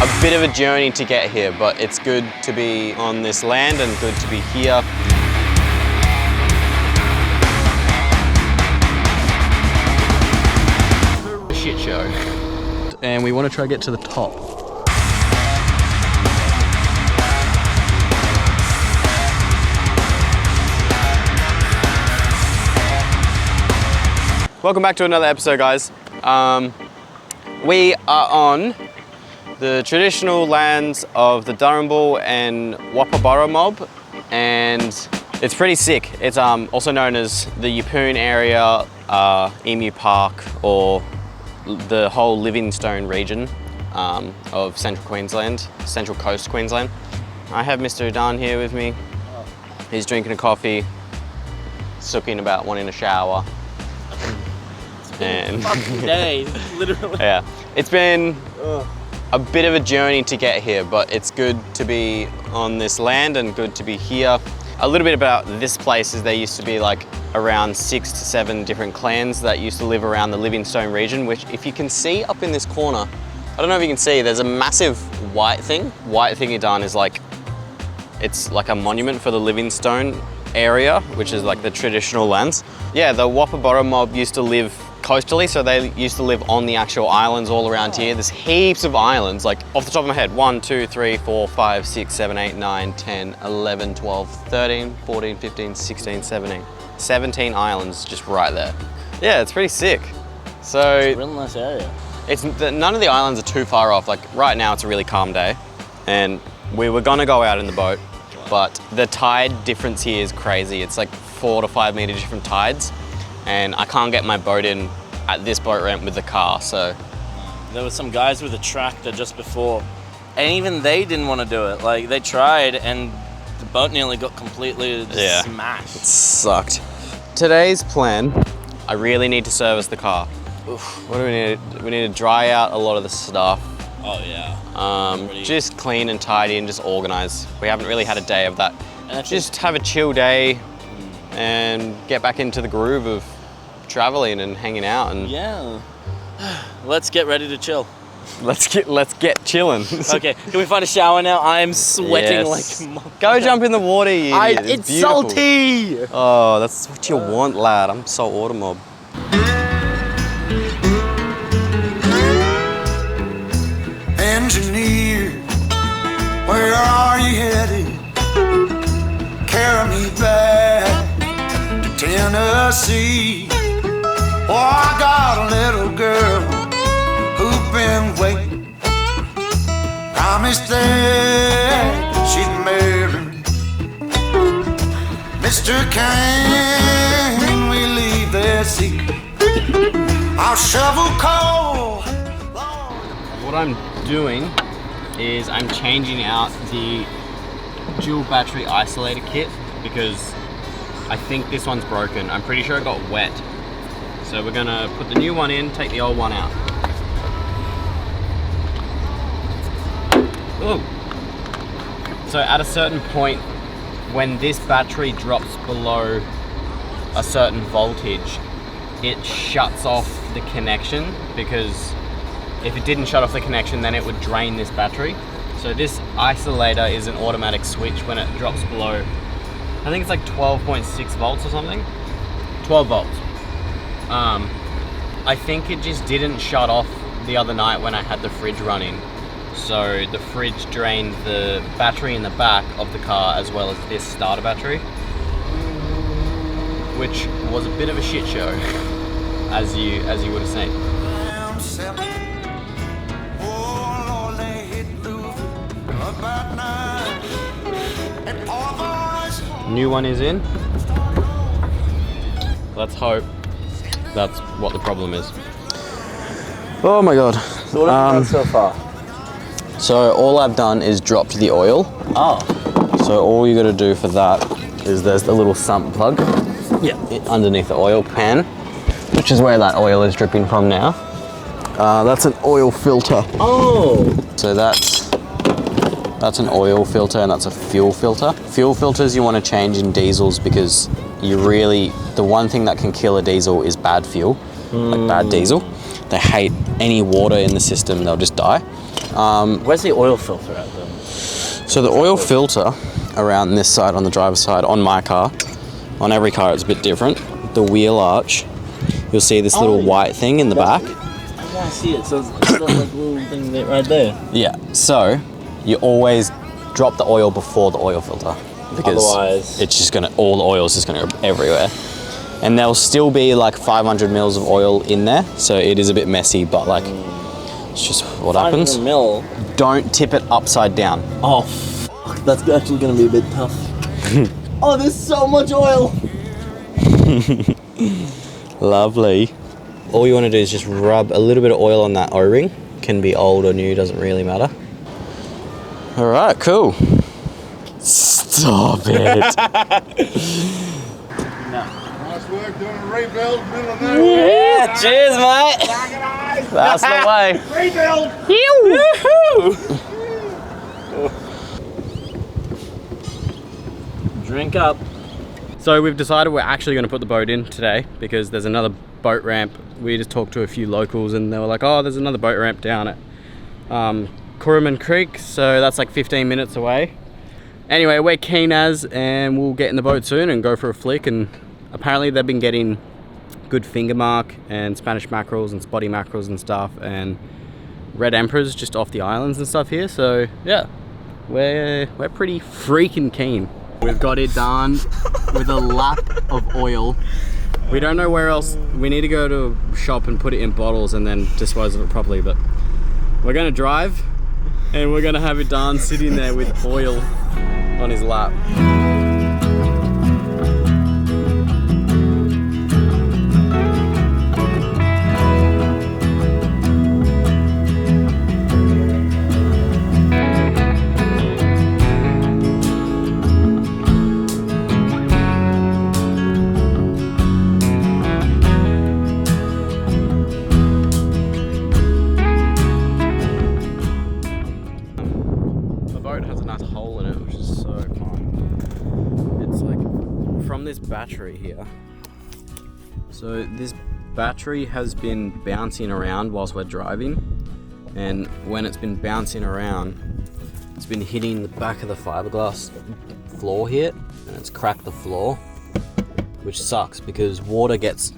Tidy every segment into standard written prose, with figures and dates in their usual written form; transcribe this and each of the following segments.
a bit of a journey to get here, but it's good to be on this land and good to be here. Shit show. And we want to try to get to the top. Welcome back to another episode, guys. We are on the traditional lands of the Darumbal and Wapabara mob, and it's pretty sick. It's also known as the Yeppoon area, Emu Park, or the whole Livingstone region of Central Queensland, Central Coast Queensland. I have Mr. Edan here with me. He's drinking a coffee, sooking about wanting a shower. And fucking day, literally. Yeah, it's been a bit of a journey to get here, but it's good to be on this land and good to be here. A little bit about this place is there used to be like around 6 to 7 different clans that used to live around the Livingstone region, which if you can see up in this corner, I don't know if you can see, there's a massive white thing. White thing Edan is like, it's like a monument for the Livingstone area, which is like the traditional lands. Yeah, the Wapabara mob used to live coastally, so they used to live on the actual islands all around here. There's heaps of islands, like off the top of my head, 1, 2, 3, 4, 5, 6, 7, 8, 9, 10, 11, 12, 13, 14, 15, 16, 17. 17 islands just right there. Yeah, it's pretty sick. So It's a real nice area. None of the islands are too far off. Like right now it's a really calm day and we were gonna go out in the boat, but the tide difference here is crazy. It's like 4 to 5 meter different tides, and I can't get my boat in at this boat ramp with the car, so. There were some guys with a tractor just before, and even they didn't want to do it. Like, they tried, and the boat nearly got completely smashed. It sucked. Today's plan, I really need to service the car. Oof. What do we need? We need to dry out a lot of the stuff. Oh yeah. Just clean and tidy and just organize. We haven't really had a day of that. And just have a chill day and get back into the groove of traveling and hanging out. And yeah. Let's get ready to chill. Let's get chilling. Okay, can we find a shower now? I am sweating Yes. like a monkey. Go jump in the water, you idiot. It's beautiful. salty! Oh, that's what you want, lad. I'm saltwater mob. Engineer, where are you headed? Carry me back to Tennessee. Oh, I got a little girl who's been waiting. Promised that she'd marry me. Mr. Can we leave this seat? I'll shovel coal. What I'm doing is I'm changing out the dual battery isolator kit because I think this one's broken. I'm pretty sure it got wet. So we're gonna put the new one in, take the old one out. Ooh. So at a certain point, when this battery drops below a certain voltage, it shuts off the connection, because if it didn't shut off the connection, then it would drain this battery. So this isolator is an automatic switch when it drops below, I think it's like 12.6 volts or something. 12 volts. I think it just didn't shut off the other night when I had the fridge running. So the fridge drained the battery in the back of the car as well as this starter battery, which was a bit of a shit show, as you would have seen. New one is in. Let's hope that's what the problem is. Oh my god. So what have you done so far? So all I've done is dropped the oil. Oh. So all you got to do for that is there's the little sump plug underneath the oil pan, which is where that oil is dripping from now. That's an oil filter. Oh. So that's an oil filter and that's a fuel filter. Fuel filters you want to change in diesels because the one thing that can kill a diesel is bad fuel, like bad diesel. They hate any water in the system, they'll just die. Where's the oil filter at then? So the oil filter around this side, on the driver's side, on my car, on every car it's a bit different. The wheel arch, you'll see this little white thing in the back. Yeah, I see it. So it's got like a little thing right there. Yeah, so you always drop the oil before the oil filter, because otherwise it's just gonna, all the oil is just gonna go everywhere. And there'll still be like 500 mils of oil in there, so it is a bit messy, but like, it's just what happens. 500 mil. Don't tip it upside down. Oh, fuck. That's actually gonna be a bit tough. Oh, there's so much oil. Lovely. All you want to do is just rub a little bit of oil on that O-ring. Can be old or new, doesn't really matter. All right, cool. Stop it. Nice work doing a rebuild, middle of Yeah, cheers, mate. That's the way. Rebuild! Drink up. So we've decided we're actually going to put the boat in today because there's another boat ramp. We just talked to a few locals and they were like, oh, there's another boat ramp down at Curruman Creek, so that's like 15 minutes away. Anyway, we're keen as, and we'll get in the boat soon and go for a flick. And apparently they've been getting good finger mark and Spanish mackerels and spotty mackerels and stuff, and red emperors just off the islands and stuff here. So yeah, we're pretty freaking keen. We've got it done with a lap of oil. We don't know where else. We need to go to a shop and put it in bottles and then dispose of it properly, but we're gonna drive and we're gonna have it done sitting there with oil on his lap. Battery here. So this battery has been bouncing around whilst we're driving, and when it's been bouncing around, it's been hitting the back of the fiberglass floor here, and it's cracked the floor, which sucks because water gets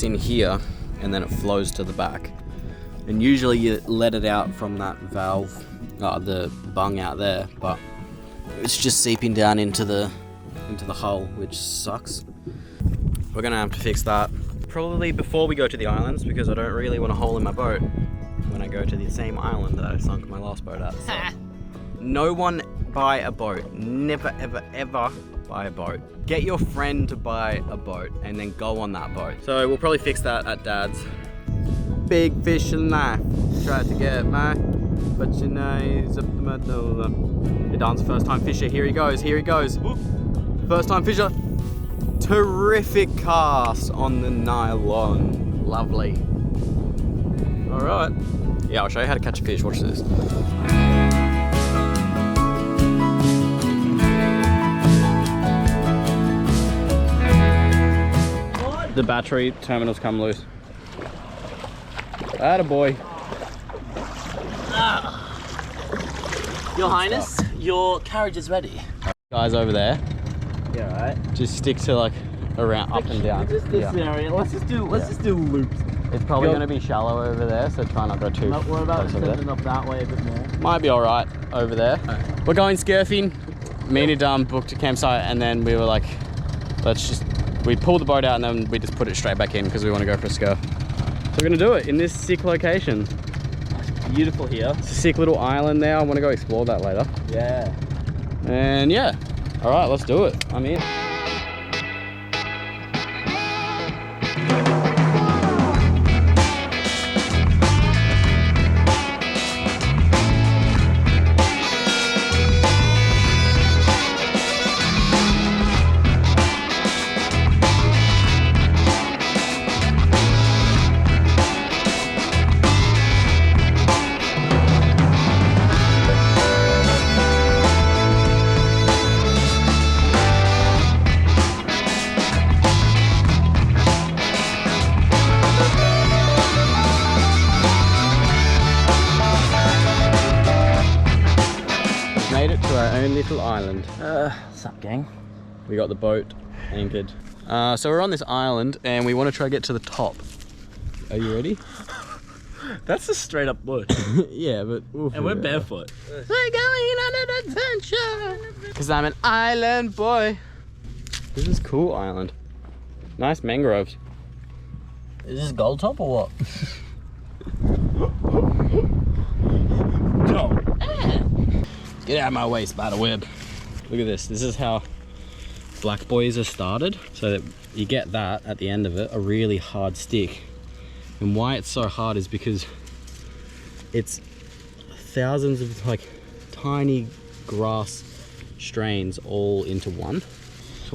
in here and then it flows to the back, and usually you let it out from that valve, the bung out there, but it's just seeping down into the hull, which sucks. We're gonna have to fix that probably before we go to the islands, because I don't really want a hole in my boat when I go to the same island that I sunk my last boat at. So. No one buy a boat. Never ever ever buy a boat. Get your friend to buy a boat and then go on that boat. So we'll probably fix that at Dad's. Big fish and knife. Tried to get my, but you know he's up the middle. Edan's first time fisher. Here he goes. Here he goes. First time fisher. Terrific cast on the nylon. Lovely. All right. Yeah, I'll show you how to catch a fish. Watch this. The battery terminals come loose. Attaboy. Your Highness, your carriage is ready. Guys over there. Yeah, right. Just stick to like around up and down. Just this area. Let's just do loops. It's probably going to be shallow over there, so try not to go too What about close over there. turning up that way a bit more? Might be all right over there. We're going surfing. Me and Edan booked a campsite, and then we were like, we pulled the boat out and then we just put it straight back in because we want to go for a surf. So we're gonna do it in this sick location. It's beautiful here. It's a sick little island there. I want to go explore that later. Yeah. And yeah, all right, let's do it. I'm in. own little island. What's up, gang? We got the boat anchored. So we're on this island and we want to try to get to the top. Are you ready? That's a straight up bush. Yeah, but... And we're barefoot. We're going on an adventure. Because I'm an island boy. This is cool island. Nice mangroves. Is this gold top or what? Get out of my way, spiderweb. Look at this. This is how black boys are started. So that you get that at the end of it, a really hard stick. And why it's so hard is because it's thousands of like tiny grass strains all into one.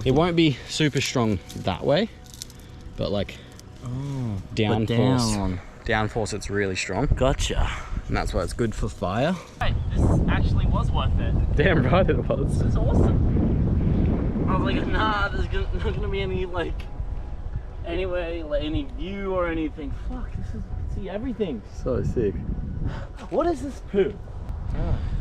It won't be super strong that way, but like downforce it's really strong. Gotcha. And that's why it's good for fire. Hey, this actually was worth it. Damn right it was. This is awesome. I was like, nah, there's not gonna be any like anyway, like any view or anything. Fuck, this is, see everything. So sick. What is this poo?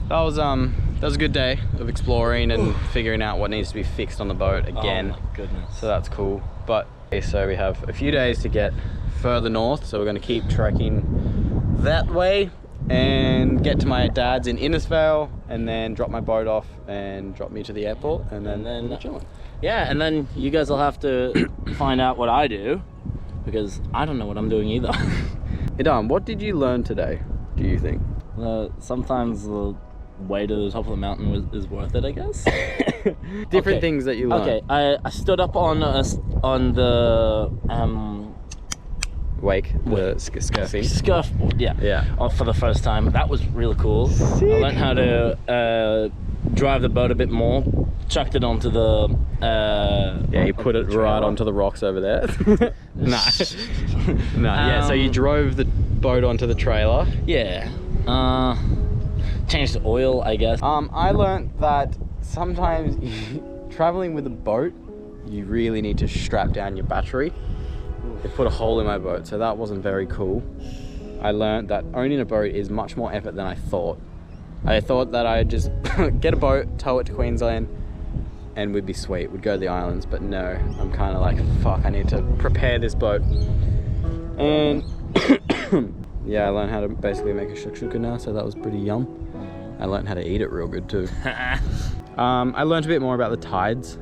That was a good day of exploring and figuring out what needs to be fixed on the boat again. Oh my goodness. So that's cool. But so we have a few days to get further north, so we're going to keep trekking that way and get to my dad's in Innisfail and then drop my boat off and drop me to the airport and then we'll be chilling. Yeah, and then you guys will have to find out what I do because I don't know what I'm doing either. Edan, what did you learn today, do you think? Sometimes the way to the top of the mountain is worth it, I guess. Different things that you learned. Okay, I stood up on the wake, the scuffing. Scuffboard, Yeah. For the first time. That was really cool. Sick. I learned how to drive the boat a bit more. Chucked it onto the yeah, you put it right onto the rocks over there. No. Yeah, so you drove the boat onto the trailer. Yeah. Changed the oil, I guess. I learned that sometimes traveling with a boat, you really need to strap down your battery. They put a hole in my boat, so that wasn't very cool. I learned that owning a boat is much more effort than I thought. I thought that I'd just get a boat, tow it to Queensland, and we'd be sweet. We'd go to the islands, but no, I'm kind of like, fuck, I need to prepare this boat. And yeah, I learned how to basically make a shakshuka now, so that was pretty yum. I learned how to eat it real good too. I learned a bit more about the tides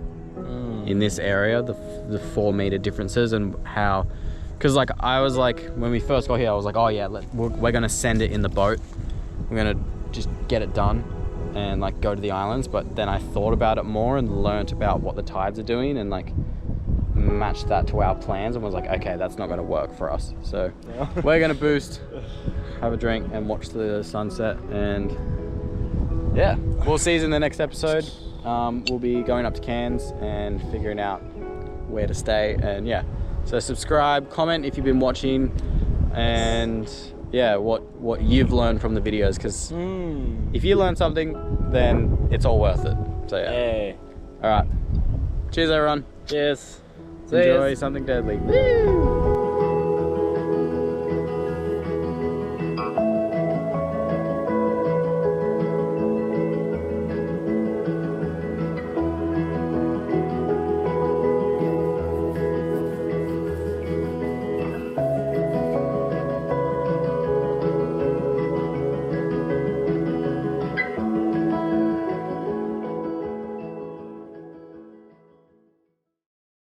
in this area, the 4 meter differences and how, because like I was like, when we first got here, I was like, oh yeah, we're gonna send it in the boat. We're gonna just get it done and like go to the islands. But then I thought about it more and learnt about what the tides are doing and like matched that to our plans and was like, okay, that's not gonna work for us. So we're gonna boost, have a drink and watch the sunset, and yeah, we'll see you in the next episode. We'll be going up to Cairns and figuring out where to stay, and yeah, so subscribe, comment if you've been watching, and yeah, what you've learned from the videos, because if you learn something, then it's all worth it. So yeah. Hey. All right, cheers everyone. Cheers. Enjoy something deadly. Woo!